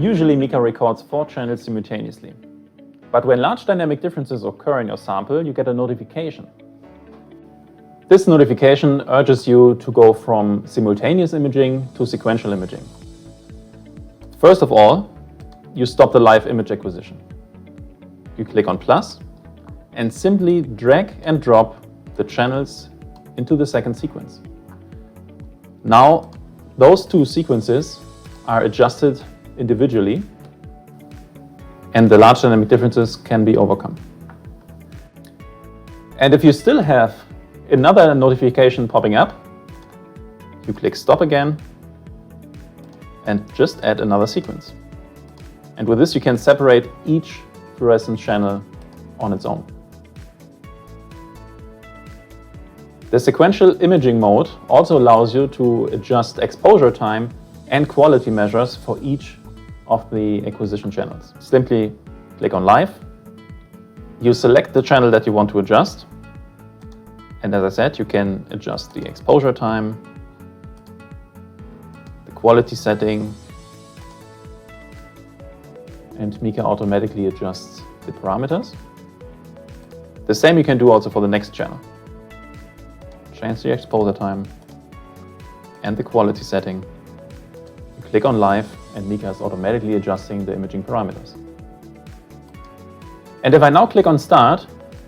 Usually Mica records 4 channels simultaneously. But when large dynamic differences occur in your sample, you get a notification. This notification urges you to go from simultaneous imaging to sequential imaging. First of all, you stop the live image acquisition. You click on plus and simply drag and drop the channels into the second sequence. Now, those 2 sequences are adjusted individually and the large dynamic differences can be overcome. And if you still have another notification popping up, you click stop again and just add another sequence. And with this you can separate each fluorescent channel on its own. The sequential imaging mode also allows you to adjust exposure time and quality measures for each of the acquisition channels. Simply click on live, you select the channel that you want to adjust, and as I said, you can adjust the exposure time, the quality setting, and Mica automatically adjusts the parameters. The same you can do also for the next channel. Change the exposure time and the quality setting. You click on live and Mica is automatically adjusting the imaging parameters. And if I now click on start,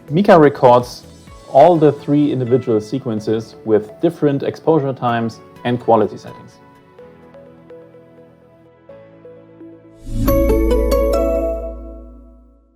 Mica records all the 3 individual sequences with different exposure times and quality settings.